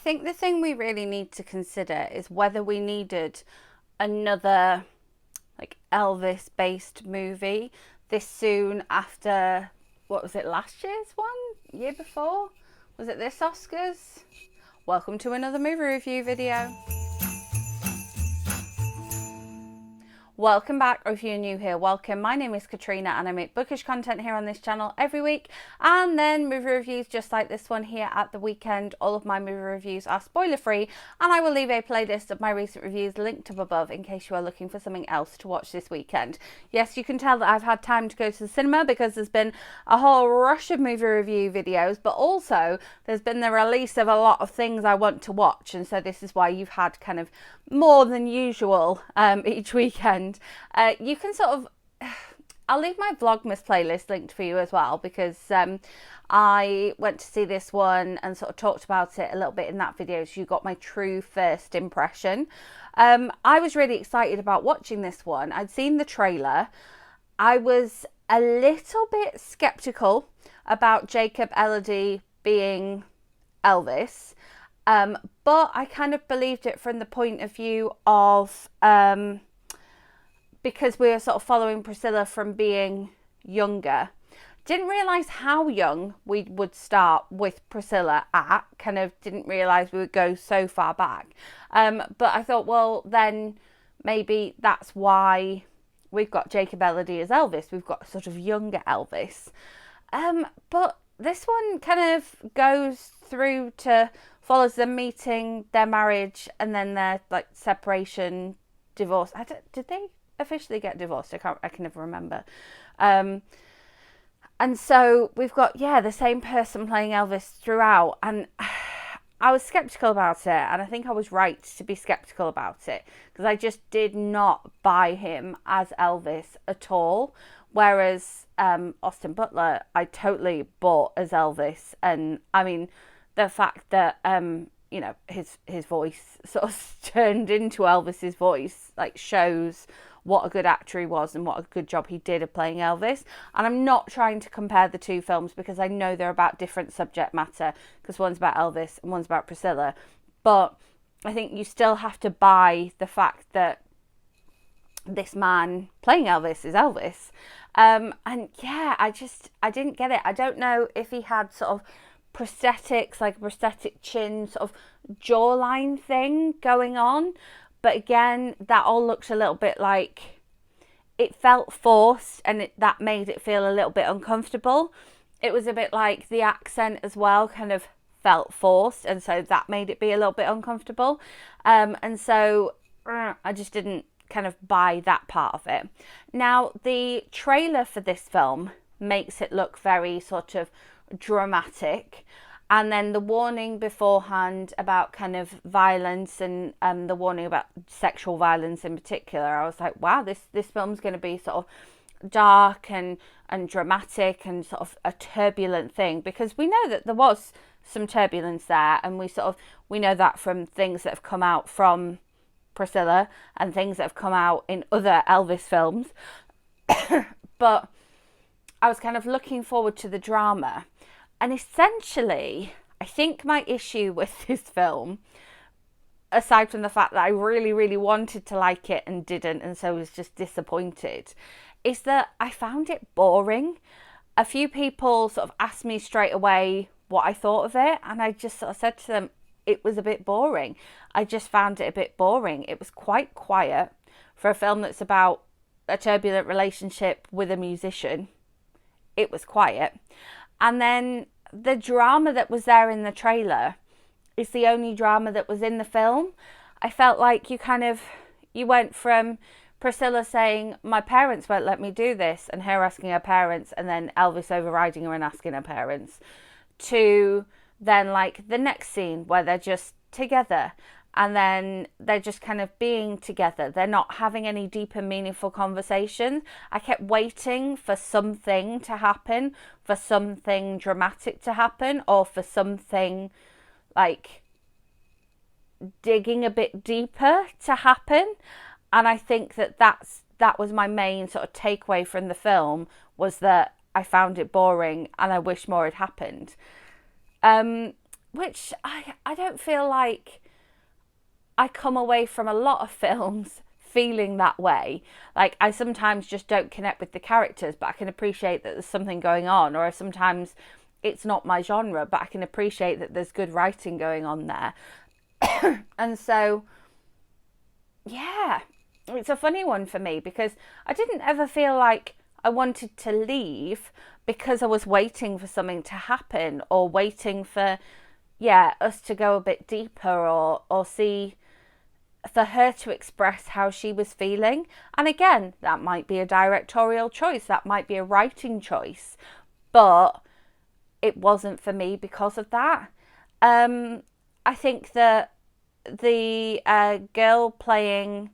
think the thing we really need to consider is whether we needed another like Elvis based movie this soon after, what was it, last year's one? Year before? Was it this Oscars? Welcome to another movie review video. Welcome back, or if you're new here, welcome. My name is Katrina and I make bookish content here on this channel every week, and then movie reviews just like this one here at the weekend. All of my movie reviews are spoiler free, and I will leave a playlist of my recent reviews linked up above in case you are looking for something else to watch this weekend. Yes, you can tell that I've had time to go to the cinema because there's been a whole rush of movie review videos, but also there's been the release of a lot of things I want to watch, and so this is why you've had kind of more than usual each weekend. You can sort of, I'll leave my Vlogmas playlist linked for you as well, because I went to see this one and sort of talked about it a little bit in that video, so you got my true first impression. I was really excited about watching this one. I'd seen the trailer. I was a little bit skeptical about Jacob Elordi being Elvis, but I kind of believed it from the point of view of because we were sort of following Priscilla from being younger. Didn't realise how young we would start with Priscilla at, kind of didn't realise we would go so far back. But I thought, well, then maybe that's why we've got Jacob Elordi as Elvis. We've got sort of younger Elvis. But this one kind of goes through to, follows them meeting, their marriage, and then their like separation, divorce. Did they officially get divorced? I can never remember. And so we've got, the same person playing Elvis throughout, and I was skeptical about it, and I think I was right to be skeptical about it, because I just did not buy him as Elvis at all, whereas Austin Butler I totally bought as Elvis. And I mean, the fact that his voice sort of turned into Elvis's voice like shows what a good actor he was and what a good job he did of playing Elvis. And I'm not trying to compare the two films because I know they're about different subject matter, because one's about Elvis and one's about Priscilla. But I think you still have to buy the fact that this man playing Elvis is Elvis. And yeah, I didn't get it. I don't know if he had sort of prosthetics, like a prosthetic chin, sort of jawline thing going on. But again, that all looks a little bit like, it felt forced, and that made it feel a little bit uncomfortable. It was a bit like the accent as well kind of felt forced, and so that made it be a little bit uncomfortable. And so I just didn't kind of buy that part of it. Now, the trailer for this film makes it look very sort of dramatic, and then the warning beforehand about kind of violence and the warning about sexual violence in particular, I was like, wow, this film's going to be sort of dark and dramatic and sort of a turbulent thing, because we know that there was some turbulence there, and we know that from things that have come out from Priscilla and things that have come out in other Elvis films. But I was kind of looking forward to the drama. And essentially, I think my issue with this film, aside from the fact that I really, really wanted to like it and didn't, and so was just disappointed, is that I found it boring. A few people sort of asked me straight away what I thought of it, and I just sort of said to them, it was a bit boring. I just found it a bit boring. It was quite quiet for a film that's about a turbulent relationship with a musician. It was quiet. And then the drama that was there in the trailer is the only drama that was in the film. I felt like you went from Priscilla saying, my parents won't let me do this, and her asking her parents, and then Elvis overriding her and asking her parents, to then like the next scene where they're just together, and then they're just kind of being together. They're not having any deeper, meaningful conversations. I kept waiting for something to happen, for something dramatic to happen, or for something like digging a bit deeper to happen. And I think that was my main sort of takeaway from the film, was that I found it boring and I wish more had happened. which I don't feel like I come away from a lot of films feeling that way. Like, I sometimes just don't connect with the characters, but I can appreciate that there's something going on, or sometimes it's not my genre, but I can appreciate that there's good writing going on there. And so, yeah, it's a funny one for me because I didn't ever feel like I wanted to leave because I was waiting for something to happen, or waiting for, yeah, us to go a bit deeper, or see, for her to express how she was feeling. And again, that might be a directorial choice, that might be a writing choice, but it wasn't for me because of that. I think that the girl playing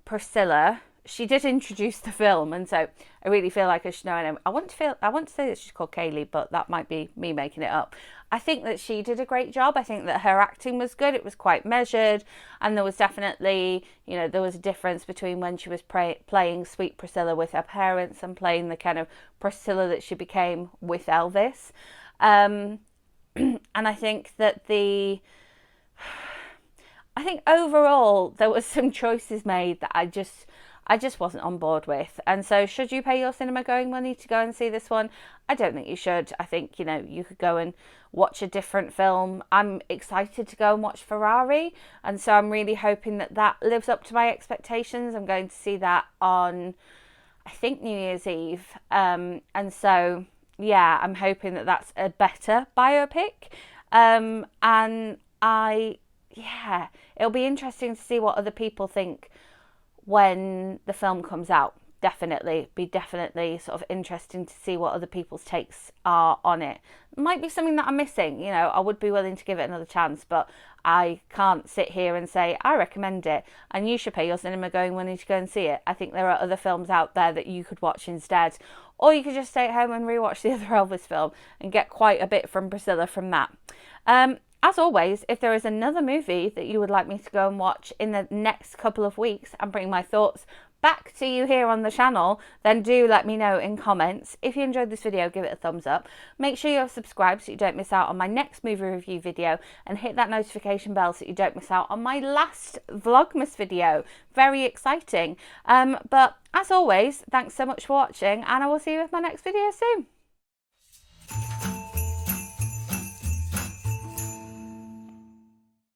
Priscilla, she did introduce the film, and so I really feel like I should know her name. I want to say that she's called Kaylee, but that might be me making it up. I think that she did a great job. I think that her acting was good. It was quite measured, and there was definitely, there was a difference between when she was playing Sweet Priscilla with her parents and playing the kind of Priscilla that she became with Elvis. And I think that I think overall there was some choices made that I just wasn't on board with. And so, should you pay your cinema going money to go and see this one? I don't think you should. I think, you could go and watch a different film. I'm excited to go and watch Ferrari, and so I'm really hoping that that lives up to my expectations. I'm going to see that on, I think, New Year's Eve. And so, yeah, I'm hoping that that's a better biopic. And yeah, it'll be interesting to see what other people think when the film comes out. Definitely sort of interesting to see what other people's takes are on it. Might be something that I'm missing. I would be willing to give it another chance, but I can't sit here and say I recommend it and you should pay your cinema going money to go and see it. I think there are other films out there that you could watch instead, or you could just stay at home and rewatch the other Elvis film and get quite a bit from Priscilla from that. As always, if there is another movie that you would like me to go and watch in the next couple of weeks and bring my thoughts back to you here on the channel, then do let me know in comments. If you enjoyed this video, give it a thumbs up. Make sure you're subscribed so you don't miss out on my next movie review video, and hit that notification bell so you don't miss out on my last Vlogmas video. Very exciting. But as always, thanks so much for watching, and I will see you with my next video soon.